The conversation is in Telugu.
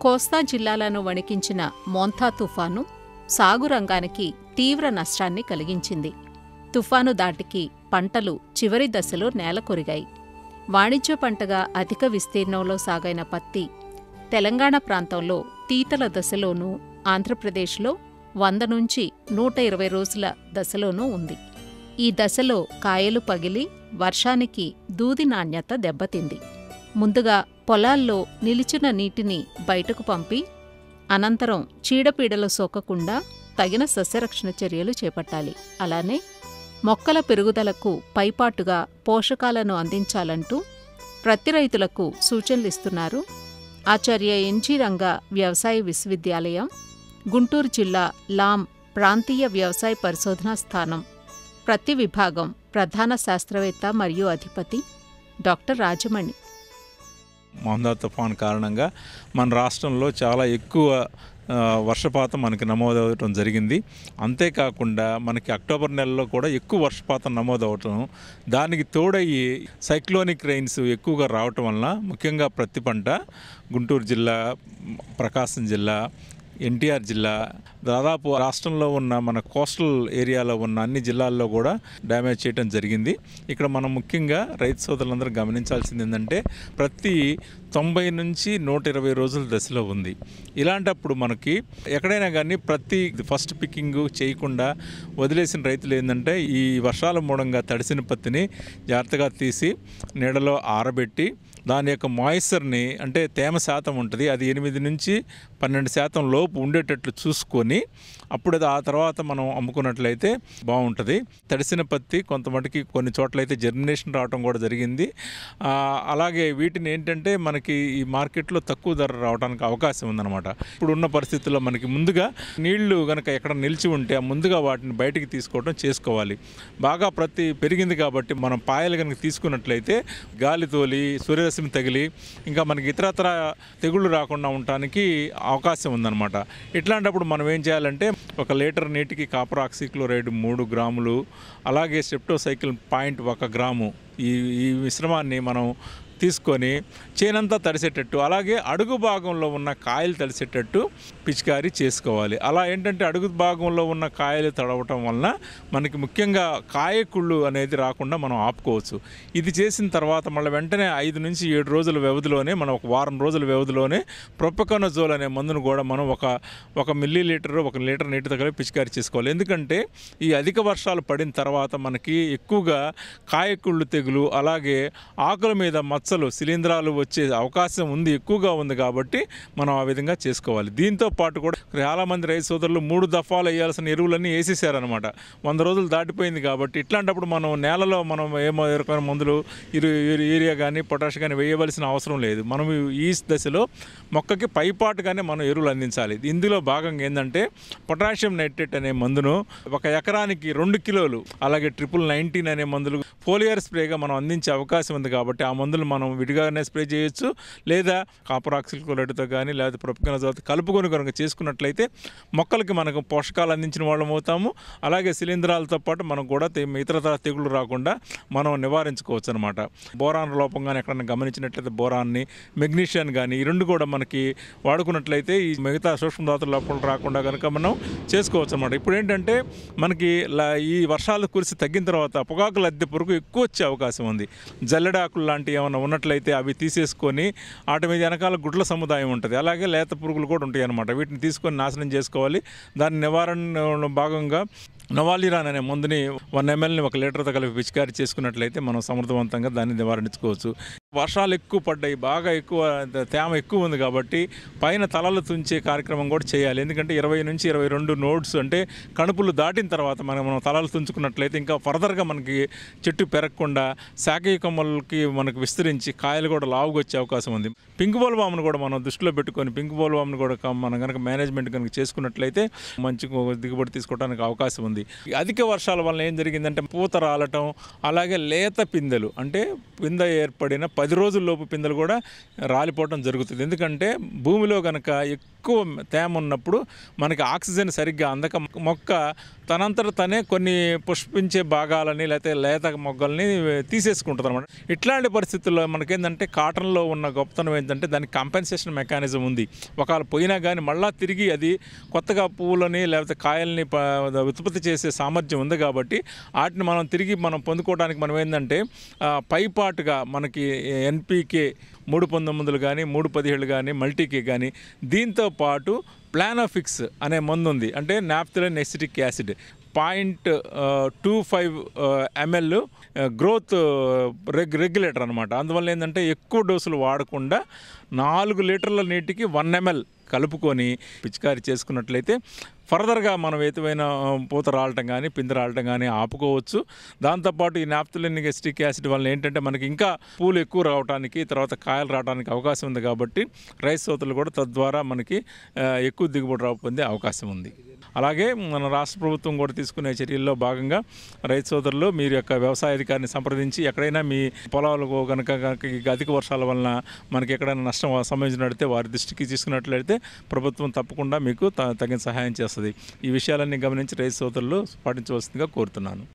కోస్తా జిల్లాలను వణికించిన మోంతా తుఫాను సాగు రంగానికి తీవ్ర నష్టాన్ని కలిగించింది. తుఫాను దాటికి పంటలు చివరి దశలో నేలకొరిగాయి. వాణిజ్య పంటగా అధిక విస్తీర్ణంలో సాగైన పత్తి తెలంగాణ ప్రాంతంలో తీతల దశలోనూ, ఆంధ్రప్రదేశ్లో 100 నుంచి 120 రోజుల దశలోనూ ఉంది. ఈ దశలో కాయలు పగిలి వర్షానికి దూది నాణ్యత దెబ్బతింది. ముందుగా పొలాల్లో నిలిచిన నీటిని బయటకు పంపి అనంతరం చీడపీడలు సోకకుండా తగిన సస్యరక్షణ చర్యలు చేపట్టాలి. అలానే మొక్కల పెరుగుదలకు పైపాటుగా పోషకాలను అందించాలంటూ ప్రతి రైతులకు సూచనలిస్తున్నారు ఆచార్య ఎన్జీ రంగా వ్యవసాయ విశ్వవిద్యాలయం, గుంటూరు జిల్లా లాం ప్రాంతీయ వ్యవసాయ పరిశోధనా స్థానం ప్రతి విభాగం ప్రధాన శాస్త్రవేత్త మరియు అధిపతి డాక్టర్ రాజమణి. మోంతా తుఫాన్ కారణంగా మన రాష్ట్రంలో చాలా ఎక్కువ వర్షపాతం మనకి నమోదవటం జరిగింది. అంతేకాకుండా మనకి అక్టోబర్ నెలలో కూడా ఎక్కువ వర్షపాతం నమోదవటం, దానికి తోడయ్యి సైక్లోనిక్ రెయిన్స్ ఎక్కువగా రావటం వలన ముఖ్యంగా ప్రతి పంట గుంటూరు జిల్లా, ప్రకాశం జిల్లా, ఎన్టీఆర్ జిల్లా, దాదాపు రాష్ట్రంలో ఉన్న మన కోస్టల్ ఏరియాలో ఉన్న అన్ని జిల్లాల్లో కూడా డ్యామేజ్ చేయడం జరిగింది. ఇక్కడ మనం ముఖ్యంగా రైతు సోదరులందరూ గమనించాల్సింది ఏంటంటే ప్రతి 90 నుంచి 120 రోజుల దశలో ఉంది. ఇలాంటప్పుడు మనకి ఎక్కడైనా కానీ ప్రతి ఫస్ట్ పికింగ్ చేయకుండా వదిలేసిన రైతులు ఏంటంటే ఈ వర్షాల మూలంగా తడిసిన పత్తిని జాగ్రత్తగా తీసి నీడలో ఆరబెట్టి దాని యొక్క మాయిశ్చర్ని, అంటే తేమ శాతం ఉంటుంది, అది 8 నుంచి 12% లోపు ఉండేటట్లు చూసుకొని అప్పుడు ఆ తర్వాత మనం అమ్ముకున్నట్లయితే బాగుంటుంది. తడిసిన పత్తి కొంతమటుకి కొన్ని చోట్లయితే జర్మినేషన్ రావడం కూడా జరిగింది. అలాగే వీటిని ఏంటంటే మనకి ఈ మార్కెట్లో తక్కువ ధర రావడానికి అవకాశం ఉందన్నమాట. ఇప్పుడున్న పరిస్థితుల్లో మనకి ముందుగా నీళ్లు కనుక ఎక్కడ నిలిచి ఉంటే ముందుగా వాటిని బయటికి తీసుకోవడం చేసుకోవాలి. బాగా ప్రతి పెరిగింది కాబట్టి మనం పాయలు కనుక తీసుకున్నట్లయితే గాలి తోలి, సూర్యరశ్మి తగిలి ఇంకా మనకి ఇతరత్ర తెగుళ్ళు రాకుండా ఉండటానికి అవకాశం ఉందన్నమాట. ఇట్లాంటప్పుడు మనం ఏం చేయాలంటే 1 లీటర్ నీటికి కాపర్ ఆక్సిక్లోరైడ్ 3 గ్రాములు, అలాగే స్టెప్టోసైక్లిన్ 0.1 గ్రాము ఈ మిశ్రమాన్ని మనం తీసుకొని చేనంతా తడిసేటట్టు, అలాగే అడుగు భాగంలో ఉన్న కాయలు తడిసేటట్టు పిచికారీ చేసుకోవాలి. అలా ఏంటంటే అడుగు భాగంలో ఉన్న కాయలు తడవటం వలన మనకి ముఖ్యంగా కాయకుళ్ళు అనేది రాకుండా మనం ఆపుకోవచ్చు. ఇది చేసిన తర్వాత మళ్ళీ వెంటనే 5 నుంచి 7 రోజుల వ్యవధిలోనే మనం 1 వారం రోజుల వ్యవధిలోనే ప్రొపకొనజోల్ అనే మందును కూడా మనం ఒక మిల్లీలీటర్ 1 లీటర్ నీటితో కలిపి పిచికారీ చేసుకోవాలి. ఎందుకంటే ఈ అధిక వర్షాలు పడిన తర్వాత మనకి ఎక్కువగా కాయకుళ్ళు తెగులు, అలాగే ఆకుల మీద మచ్చలు, శిలీంధ్రాలు వచ్చే అవకాశం ఉంది, ఎక్కువగా ఉంది. కాబట్టి మనం ఆ విధంగా చేసుకోవాలి. దీంతో పాటు కూడా చాలామంది రైతు సోదరులు 3 దఫాలు వేయాల్సిన ఎరువులన్నీ వేసేసారనమాట. 100 రోజులు దాటిపోయింది కాబట్టి ఇట్లాంటప్పుడు మనం నేలలో మనం ఏమో రకమైన మందులు యూరియా కానీ పొటాష్ కానీ వేయవలసిన అవసరం లేదు. మనం ఈ దశలో మొక్కకి పైపాటుగానే మనం ఎరువులు అందించాలి. ఇందులో భాగంగా ఏంటంటే పొటాషియం నైట్రేట్ అనే మందును 1 ఎకరానికి 2 కిలోలు, అలాగే 19 అనే మందులు ఫోలియర్ స్ప్రేగా మనం అందించే అవకాశం ఉంది. కాబట్టి ఆ మందులు మనం విడిగానే స్ప్రే చేయొచ్చు, లేదా కాపర్ ఆక్సిక్లోరైడ్తో కానీ లేదా ప్రొపకొనజోల్తో కలుపుకొని కనుక చేసుకున్నట్లయితే మొక్కలకి మనకు పోషకాలు అందించిన వాళ్ళం అవుతాము. అలాగే శిలీంధ్రాలతో పాటు మనం కూడా ఇతర తెగులు రాకుండా మనం నివారించుకోవచ్చు అనమాట. బోరాన్ లోపం కానీ ఎక్కడైనా గమనించినట్లయితే బోరాన్ని, మెగ్నీషియం కానీ ఈ 2 కూడా మనకి వాడుకున్నట్లయితే ఈ మిగతా సూక్ష్మధాతుల లోపం రాకుండా కనుక మనం చేసుకోవచ్చు అనమాట. ఇప్పుడు ఏంటంటే మనకి ఈ వర్షాలు కురిసి తగ్గిన తర్వాత పొగాకు లద్దె పురుగు ఎక్కువ వచ్చే అవకాశం ఉంది. జల్లెడాకులు లాంటివి ఏమైనా ఉన్నట్లయితే అవి తీసేసుకొని వాటి మీద వెనకాల గుడ్ల సముదాయం ఉంటుంది, అలాగే లేత పురుగులు కూడా ఉంటాయి అన్నమాట. వీటిని తీసుకొని నాశనం చేసుకోవాలి. దాని నివారణ భాగంగా నవాలిరాన్ అనే మందుని 1 mlని 1 లీటర్తో కలిపి పిచికారీ చేసుకున్నట్లయితే మనం సమర్థవంతంగా దాన్ని నివారించుకోవచ్చు. వర్షాలు ఎక్కువ పడ్డాయి, బాగా ఎక్కువ తేమ ఎక్కువ ఉంది కాబట్టి పైన తలలు తుంచే కార్యక్రమం కూడా చేయాలి. ఎందుకంటే 20 నుంచి 22 నోడ్స్ అంటే కణుపులు దాటిన తర్వాత మనం తలలు తుంచుకున్నట్లయితే ఇంకా ఫర్దర్గా మనకి చెట్టు పెరగకుండా శాఖీయ కొమ్మలకి మనకు విస్తరించి కాయలు కూడా లావుగా వచ్చే అవకాశం ఉంది. పింక్ బోల్వామ్ను కూడా మనం దృష్టిలో పెట్టుకొని పింక్ బోల్వామ్ను కూడా మనం కనుక మేనేజ్మెంట్ కనుక చేసుకున్నట్లయితే మంచి దిగుబడి తీసుకోవడానికి అవకాశం ఉంది. ఉంది. అధిక వర్షాల వల్ల ఏం జరిగిందంటే పూత రాలటం, అలాగే లేత పిందెలు అంటే పిందె ఏర్పడిన 10 రోజుల్లోపు పిందెలు కూడా రాలిపోవడం జరుగుతుంది. ఎందుకంటే భూమిలో కనుక ఎక్కువ తేమ ఉన్నప్పుడు మనకి ఆక్సిజన్ సరిగ్గా అందక మొక్క తనంతట తనే కొన్ని పుష్పించే భాగాలని లేకపోతే లేత మొగ్గల్ని తీసేసుకుంటుంది అనమాట. ఇట్లాంటి పరిస్థితుల్లో మనకేంటంటే కాటన్లో ఉన్న గొప్పతనం ఏంటంటే దానికి కాంపెన్సేషన్ మెకానిజం ఉంది. ఒకవేళ పోయినా కానీ మళ్ళీ తిరిగి అది కొత్తగా పువ్వులని లేకపోతే కాయల్ని ఉత్పత్తి చేసే సామర్థ్యం ఉంది. కాబట్టి వాటిని మనం తిరిగి పొందుకోవడానికి మనం ఏంటంటే పైపాటుగా మనకి ఎన్పికే 319 కానీ 317 కానీ మల్టీకే కానీ దీంతో పాటు ప్లానోఫిక్స్ అనే మందు ఉంది. అంటే naphthalene acetic acid 0.25 ml growth regulator అనమాట. అందువల్ల ఏంటంటే ఎక్కువ డోసులు వాడకుండా 4 లీటర్ల నీటికి 1 ml కలుపుకొని పిచికారీ చేసుకున్నట్లయితే ఫర్దర్గా మనం ఏతువైన పూత రాలటం కానీ పిందె రాలటం కానీ ఆపుకోవచ్చు. దాంతోపాటు ఈ నాఫ్థలిన్ ఎసిటిక్ యాసిడ్ వల్ల ఏంటంటే మనకి ఇంకా పూలు ఎక్కువ రావడానికి, తర్వాత కాయలు రావడానికి అవకాశం ఉంది. కాబట్టి రైతు సోదరులు కూడా తద్వారా మనకి ఎక్కువ దిగుబడి పొందే అవకాశం ఉంది. అలాగే మన రాష్ట్ర ప్రభుత్వం కూడా తీసుకునే చర్యల్లో భాగంగా రైతు సోదరులు మీరు యొక్క వ్యవసాయ అధికారిని సంప్రదించి ఎక్కడైనా మీ పొలాలకు కనుక అధిక వర్షాల వలన మనకి ఎక్కడైనా నష్టం సంభవించినట్లయితే వారి దృష్టికి తీసుకున్నట్లయితే ప్రభుత్వం తప్పకుండా మీకు తగిన సహాయం చేస్తుంది. ఈ విషయాలన్నీ గమనించి రైతు సోదరులు పాటించవలసిందిగా కోరుతున్నాను.